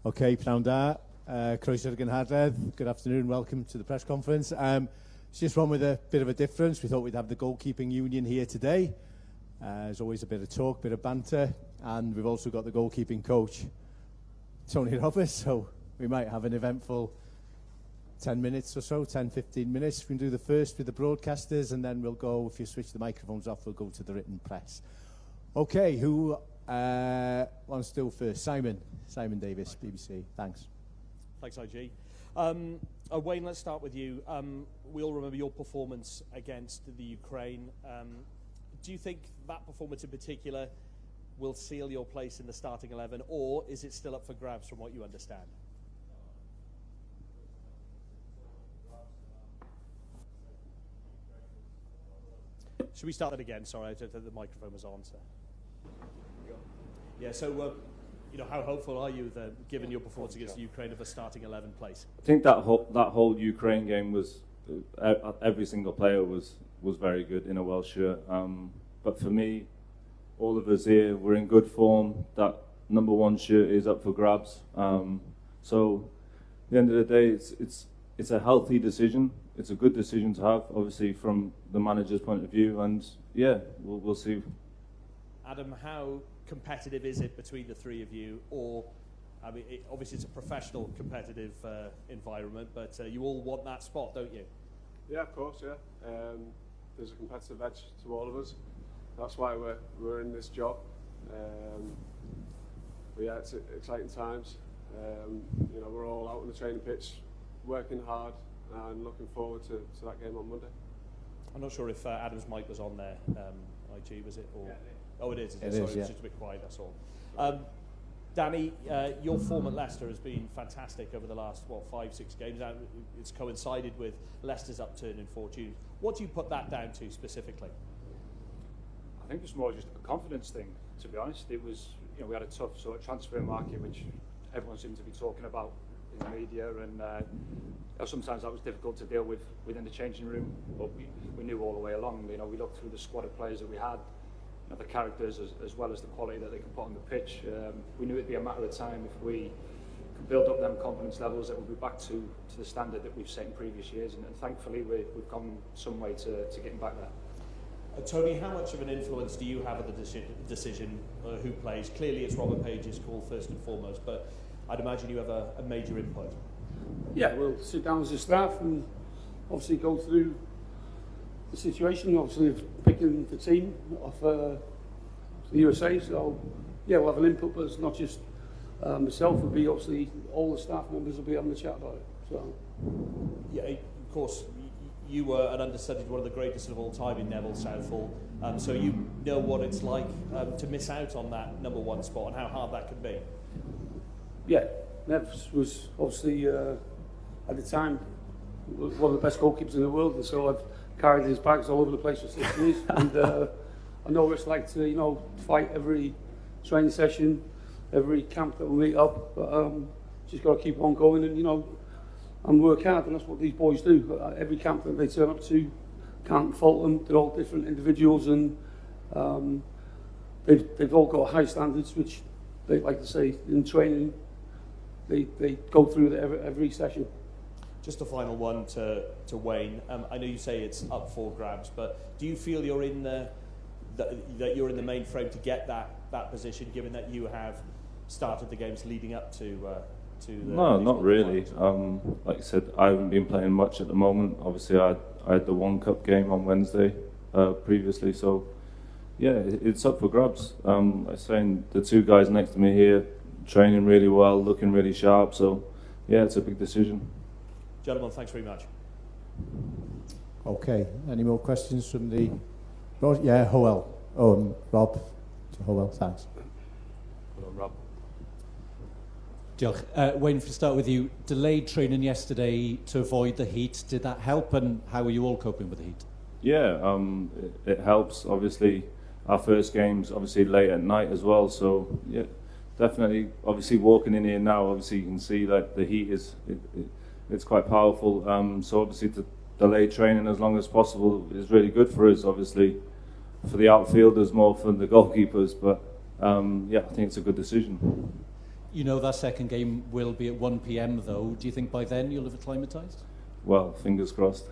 Okay, pnawn da. Croeso i'r gynhadledd. Good afternoon, welcome to the press conference. It's just one with a bit of a difference. We thought we'd have the goalkeeping union here today. There's always a bit of talk, a bit of banter, and we've also got the goalkeeping coach, Tony Roberts, so we might have an eventful 10 minutes or so, 10, 15 minutes. We can do the first with the broadcasters, and then we'll go, if you switch the microphones off, we'll go to the written press. Okay, who wants to do first? Simon Davis, BBC. Thanks. Thanks, IG. Wayne, let's start with you. We all remember your performance against the Ukraine. Do you think that performance in particular will seal your place in the starting 11, or is it still up for grabs from what you understand? Should we start that again? Sorry, the microphone was on. So. Yeah, so how hopeful are you, given your performance against the Ukraine, of a starting 11 place? I think that whole Ukraine game was every single player was very good in a Welsh shirt. But for me, all of us here, we're in good form. That #1 shirt is up for grabs. So at the end of the day, it's a healthy decision. It's a good decision to have, obviously from the manager's point of view. And yeah, we'll see. Adam, how competitive is it between the three of you? Or, I mean, obviously it's a professional competitive environment, but you all want that spot, don't you? Yeah, of course, yeah. There's a competitive edge to all of us. That's why we're in this job. But yeah, it's exciting times. We're all out on the training pitch, working hard, and looking forward to that game on Monday. I'm not sure if Adam's mic was on there. IG, was it? Or? Yeah, Oh, it is. It Sorry, is, yeah. It was just a bit quiet, that's all. Danny, your form at Leicester has been fantastic over the last, 5-6 games. It's coincided with Leicester's upturn in fortune. What do you put that down to specifically? I think it's more just a confidence thing, to be honest. It was, we had a tough sort of transfer market, which everyone seemed to be talking about in the media, and sometimes that was difficult to deal with within the changing room, but we knew all the way along. We looked through the squad of players that we had, the characters as well as the quality that they could put on the pitch. We knew it'd be a matter of time if we could build up them confidence levels, that we'll be back to the standard that we've set in previous years, and thankfully we've gone some way to getting back there. Tony, how much of an influence do you have of the decision who plays? Clearly it's Robert Page's call first and foremost, but I'd imagine you have a major input. Yeah, we'll sit down as a staff and obviously go through the situation, obviously of picking the team off the USA. So yeah, we'll have an input, but it's not just myself. It'll be obviously all the staff members will be having a chat about it. So yeah, of course, you were an understudied, one of the greatest of all time in Neville Southall. So you know what it's like to miss out on that #1 spot and how hard that can be. Yeah, Nev was obviously at the time one of the best goalkeepers in the world, and so I've carried his bags all over the place for 6 years, and I know what it's like to fight every training session, every camp that we meet up. But just got to keep on going and work hard, and that's what these boys do. Every camp that they turn up to, can't fault them. They're all different individuals, and they've all got high standards, which they like to say in training. They go through every session. Just a final one to Wayne. I know you say it's up for grabs, but do you feel you're in that you're in the main frame to get that position, given that you have started the games leading up to the? No, not really. Like I said, I haven't been playing much at the moment. Obviously, I had the One Cup game on Wednesday previously, so yeah, it's up for grabs. I'm saying the two guys next to me here, training really well, looking really sharp. So yeah, it's a big decision. Gentlemen, thanks very much. Okay, any more questions from the... Yeah, Howell. Rob. Howell, thanks. Hello, Rob. Diolch. Wayne, if we start with you, delayed training yesterday to avoid the heat, did that help, and how are you all coping with the heat? Yeah, it helps. Obviously, our first game's obviously late at night as well, so yeah, definitely. Obviously, walking in here now, obviously you can see that the heat it's quite powerful. So obviously to delay training as long as possible is really good for us, obviously for the outfielders more for the goalkeepers, but yeah, I think it's a good decision. You know that second game will be at 1 p.m. though. Do you think by then you'll have acclimatised? Well, fingers crossed.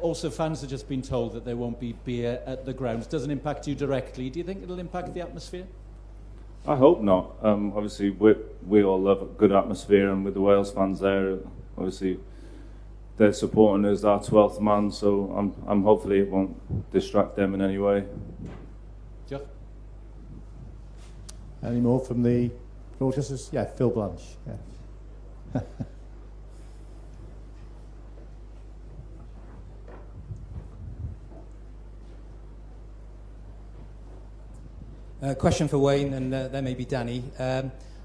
Also, fans have just been told that there won't be beer at the grounds. Doesn't impact you directly. Do you think it'll impact the atmosphere? I hope not. Obviously, we all love a good atmosphere, and with the Wales fans there, obviously, they're supporting us, our 12th man, so I'm hopefully it won't distract them in any way. Jeff? Any more from the broadcasters? Yeah, Phil Blanche. Yeah. Question for Wayne and then maybe Danny.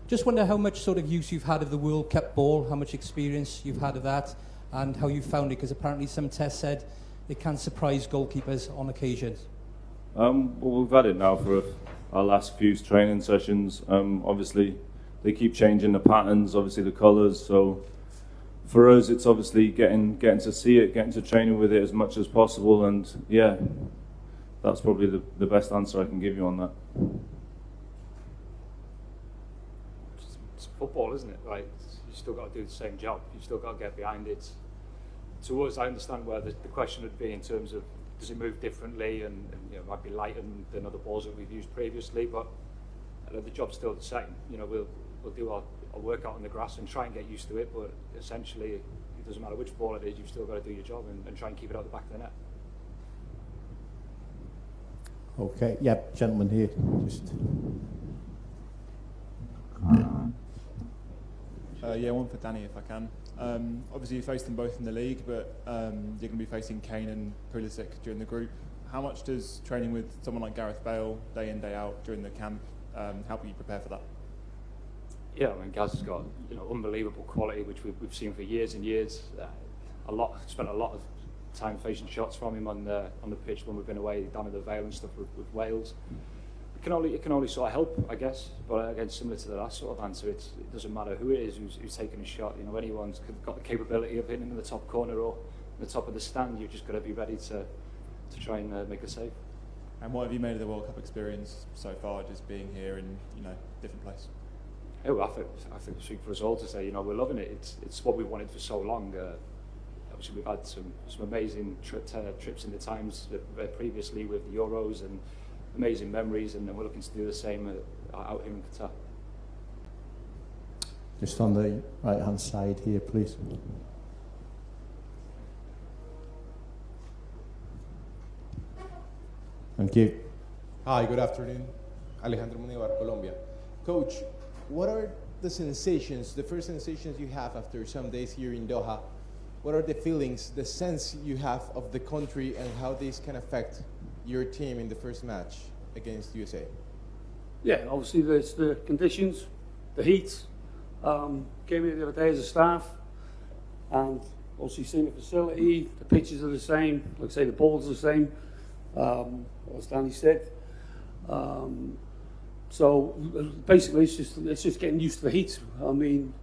Just wonder how much sort of use you've had of the World Cup ball, how much experience you've had of that, and how you found it, because apparently some tests said it can surprise goalkeepers on occasions. Well, we've had it now for our last few training sessions. Obviously, they keep changing the patterns, obviously the colours. So for us, it's obviously getting to see it, getting to training with it as much as possible. And yeah, that's probably the best answer I can give you on that. It's football, isn't it? Right? You still got to do the same job. You still got to get behind it. To us, I understand where the question would be in terms of does it move differently, and you know, it might be lighter than other balls that we've used previously, but the job's still the same. You know, we'll do our workout on the grass and try and get used to it, but essentially it doesn't matter which ball it is, you've still got to do your job and try and keep it out the back of the net. Okay, yeah, gentleman here, just. Yeah, one for Danny if I can. Obviously you faced them both in the league, but you're going to be facing Kane and Pulisic during the group. How much does training with someone like Gareth Bale, day in, day out, during the camp, help you prepare for that? Yeah, I mean, Gaz has got unbelievable quality, which we've seen for years and years. Spent a lot of time facing shots from him on the pitch when we've been away down in the Vale and stuff with Wales. It can only sort of help, I guess. But again, similar to the last sort of answer, it doesn't matter who it is who's taking a shot. You know, anyone's got the capability of hitting in the top corner or in the top of the stand. You've just got to be ready to try and make a save. And what have you made of the World Cup experience so far, just being here in different place? Yeah, well, I think it's for us all to say, we're loving it. It's what we've wanted for so long. Obviously, we've had some amazing trips in the times previously with the Euros and amazing memories, and then we're looking to do the same out here in Qatar. Just on the right-hand side here, please. Thank you. Hi, good afternoon. Alejandro Munivar, Colombia. Coach, what are the sensations, the first sensations you have after some days here in Doha? What are the feelings, the sense you have of the country and how this can affect your team in the first match against USA? Yeah, obviously there's the conditions, the heat. Came here the other day as a staff, and obviously seen the facility, the pitches are the same, like I say, the balls are the same, as Danny said. So basically it's just getting used to the heat. I mean,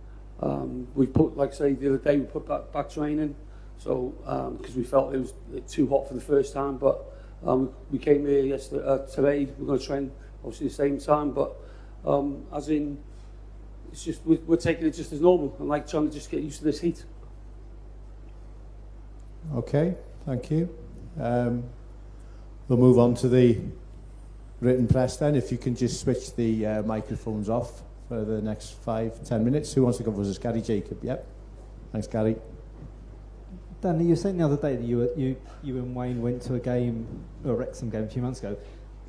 we put, like I say, the other day we put back training, so because we felt it was too hot for the first time, but we came here today, we're going to train obviously the same time, but as in, it's just, we're taking it just as normal and like trying to just get used to this heat. Okay, thank you. We'll move on to the written press then. If you can just switch the microphones off for the next 5-10 minutes. Who wants to go first? Gary Jacob, yep. Thanks, Gary. Danny, you were saying the other day that you and Wayne went to a game, a Wrexham game a few months ago.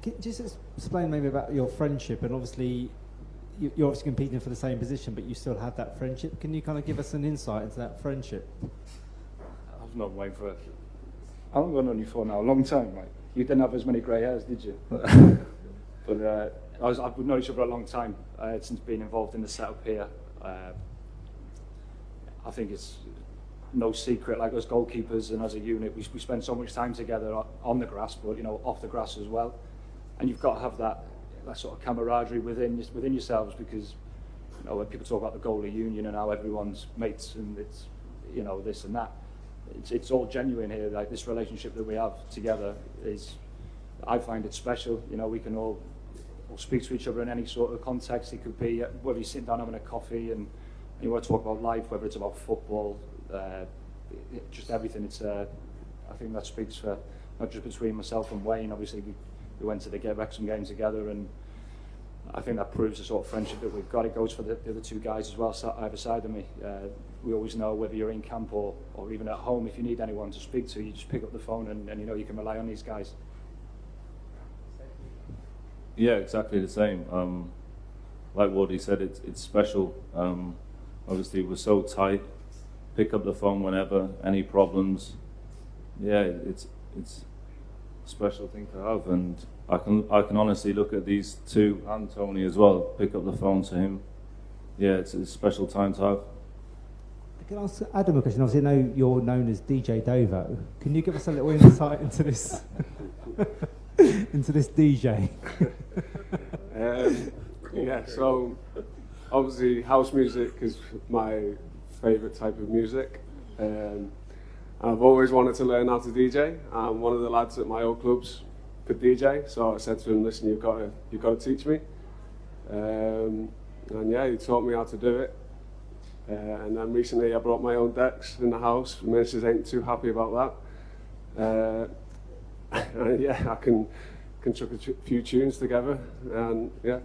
Can you just explain maybe about your friendship? And obviously, you're obviously competing for the same position, but you still had that friendship. Can you kind of give us an insight into that friendship? I've known Wayne for, how long have I known you for now? A long time, right? You didn't have as many grey hairs, did you? But we've known each other a long time since being involved in the setup here. I think it's no secret, like us goalkeepers and as a unit, we spend so much time together on the grass, but off the grass as well. And you've got to have that sort of camaraderie within yourselves, because when people talk about the goalie union and how everyone's mates and it's this and that, it's all genuine here. Like this relationship that we have together is, I find it special. We can all we'll speak to each other in any sort of context. It could be whether you're sitting down having a coffee and you want to talk about life, whether it's about football, just everything. It's I think that speaks for not just between myself and Wayne. Obviously, we went to the Wrexham game together, and I think that proves the sort of friendship that we've got. It goes for the other two guys as well, either side of me. We always know whether you're in camp or even at home, if you need anyone to speak to, you just pick up the phone and you know you can rely on these guys. Yeah, exactly the same. Like Wardy said, it's special. Obviously, we're so tight. Pick up the phone whenever, any problems. Yeah, it's a special thing to have, and I can honestly look at these two and Tony as well. Pick up the phone to him. Yeah, it's a special time to have. Can I ask Adam a question? Obviously, I know you're known as DJ Dovo. Can you give us a little insight into this into this DJ? Yeah, so obviously house music is my favourite type of music. I've always wanted to learn how to DJ, and one of the lads at my old clubs could DJ, so I said to him, listen, you've got to teach me. And yeah, he taught me how to do it. And then recently I brought my own decks in the house. The missus ain't too happy about that. And yeah, I can chuck a few tunes together, and yeah,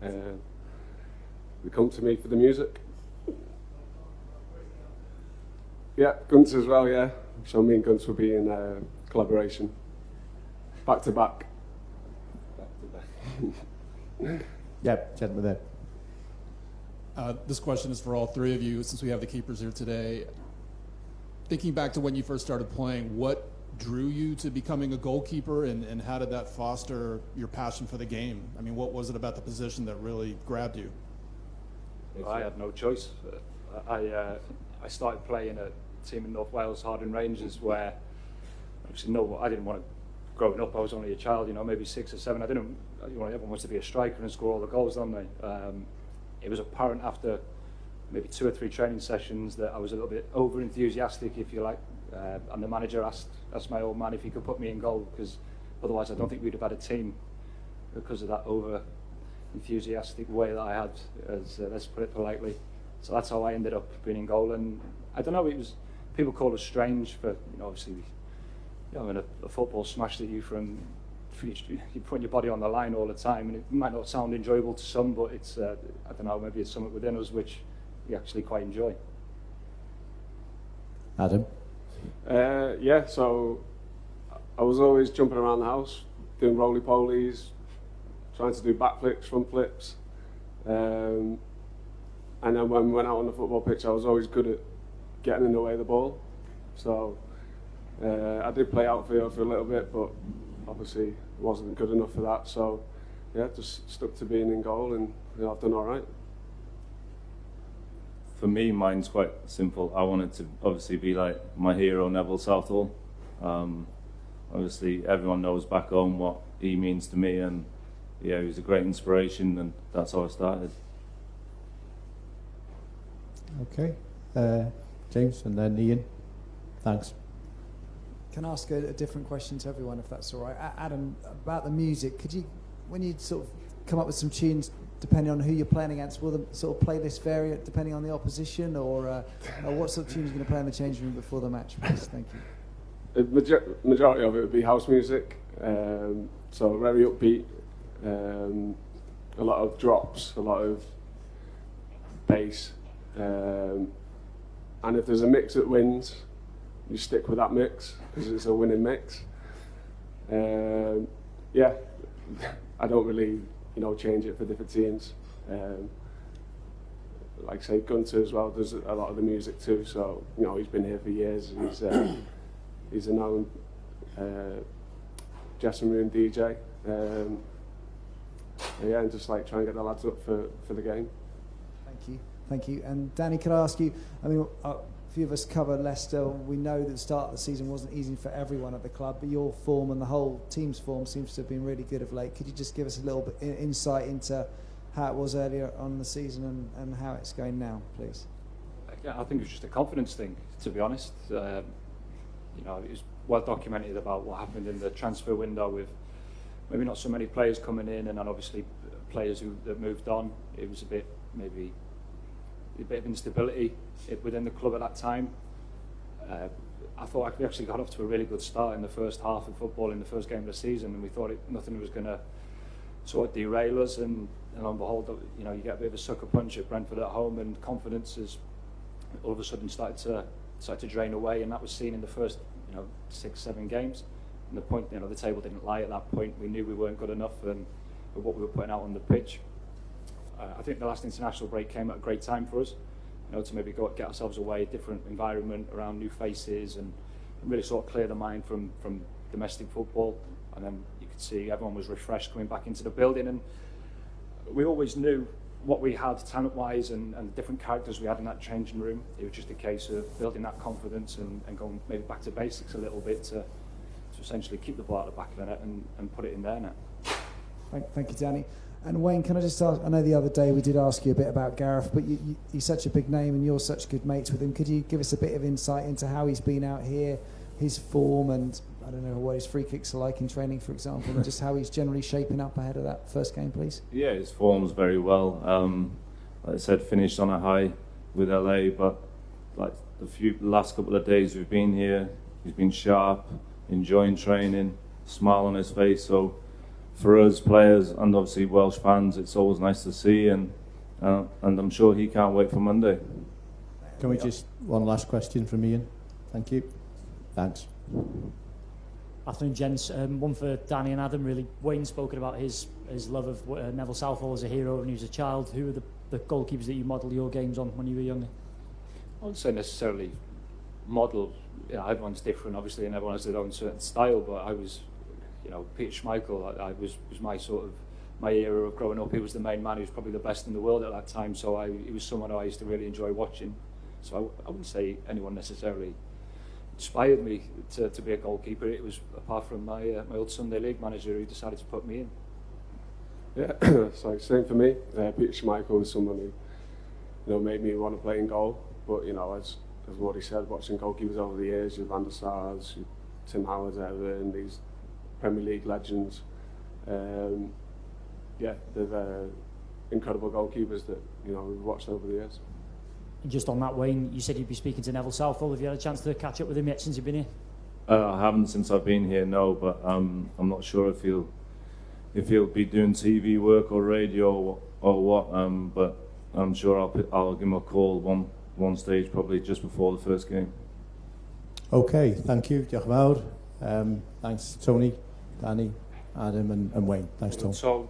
they come to me for the music. Yeah, Gunter as well, yeah. So me and Gunter will be in collaboration. Back to back. Yeah, gentleman there. This question is for all three of you, since we have the keepers here today. Thinking back to when you first started playing, what drew you to becoming a goalkeeper, and how did that foster your passion for the game? I mean, what was it about the position that really grabbed you? I had no choice. I started playing at a team in North Wales, Harding Rangers, where obviously I didn't want to. Growing up, I was only a child, maybe 6 or 7. Everyone wants to be a striker and score all the goals, don't they? It was apparent after maybe 2 or 3 training sessions that I was a little bit over-enthusiastic, if you like. And the manager asked my old man if he could put me in goal, because otherwise I don't think we'd have had a team, because of that over-enthusiastic way that I had, let's put it politely. So that's how I ended up being in goal. And I don't know, people call us strange for, obviously, in a football smashed at you from you're putting your body on the line all the time, and it might not sound enjoyable to some, but it's I don't know, maybe it's something within us which we actually quite enjoy. Adam? Yeah, so I was always jumping around the house, doing roly-polies, trying to do backflips, front flips. And then when we went out on the football pitch, I was always good at getting in the way of the ball. So I did play outfield for a little bit, but obviously wasn't good enough for that. So yeah, just stuck to being in goal, and I've done all right. For me, mine's quite simple. I wanted to obviously be like my hero, Neville Southall. Obviously, everyone knows back home what he means to me, and yeah, he was a great inspiration, and that's how I started. Okay, James, and then Ian. Thanks. Can I ask a different question to everyone, if that's all right? Adam, about the music, could you, when you sort of come up with some tunes, depending on who you're playing against, will the sort of playlist vary depending on the opposition, or what sort of tunes are you going to play in the changing room before the match, please? Thank you. The majority of it would be house music, so very upbeat, a lot of drops, a lot of bass, and if there's a mix that wins, you stick with that mix because it's a winning mix. Yeah, I don't really, change it for different teams. Like I say, Gunter as well does a lot of the music too. So he's been here for years. He's a known dressing room DJ. Yeah, and just like try and get the lads up for the game. Thank you. And Danny, can I ask you? I mean, a few of us cover Leicester. We know that the start of the season wasn't easy for everyone at the club, but your form and the whole team's form seems to have been really good of late. Could you just give us a little bit insight into how it was earlier on in the season and how it's going now, please? Yeah, I think it was just a confidence thing, to be honest. It was well documented about what happened in the transfer window with maybe not so many players coming in, and then obviously players that moved on. It was maybe a bit of instability within the club at that time. I thought we actually got off to a really good start in the first half of football in the first game of the season, and we thought nothing was going to sort of derail us. And lo and behold, you get a bit of a sucker punch at Brentford at home, and confidence has all of a sudden started to drain away, and that was seen in the first 6-7 games. And the point, the table didn't lie at that point. We knew we weren't good enough, and with what we were putting out on the pitch. I think the last international break came at a great time for us, to maybe get ourselves away, a different environment, around new faces, and really sort of clear the mind from domestic football. And then you could see everyone was refreshed coming back into the building, and we always knew what we had talent-wise and the different characters we had in that changing room. It was just a case of building that confidence and going maybe back to basics a little bit to essentially keep the ball at the back of the net and put it in their net. Thank you, Danny. And Wayne, can I just ask, I know the other day we did ask you a bit about Gareth, but he's such a big name and you're such good mates with him. Could you give us a bit of insight into how he's been out here, his form, and I don't know what his free kicks are like in training, for example, and just how he's generally shaping up ahead of that first game, please? Yeah, his form's very well. Like I said, finished on a high with LA, but like the last couple of days we've been here, he's been sharp, enjoying training, smile on his face. So for us players and obviously Welsh fans, it's always nice to see, and I'm sure he can't wait for Monday. Can we just one last question from Ian? Thank you. Thanks. Afternoon, gents. One for Danny and Adam, really. Wayne's spoken about his love of Neville Southall as a hero when he was a child. Who are the goalkeepers that you model your games on when you were younger? I wouldn't say necessarily model. Everyone's different, obviously, and everyone has their own certain style, but I was, Peter Schmeichel, I was my era of growing up. He was the main man. He was probably the best in the world at that time, so he was someone I used to really enjoy watching. So I wouldn't say anyone necessarily inspired me to be a goalkeeper. It was apart from my old Sunday League manager who decided to put me in. Yeah, so same for me. Peter Schmeichel was someone who made me want to play in goal. But as what he said, watching goalkeepers over the years, your Van der Sars, your Tim Howard, Everton, these Premier League legends. They're incredible goalkeepers that we've watched over the years. And just on that, Wayne, you said you'd be speaking to Neville Southall. Have you had a chance to catch up with him yet since you've been here? I haven't since I've been here, no, but I'm not sure if he'll be doing TV work or radio or what. But I'm sure I'll give him a call one stage, probably just before the first game. Okay, thank you. Diolch yn fawr. Thanks, Tony, Danny, Adam, and Wayne. Thanks, Tom. So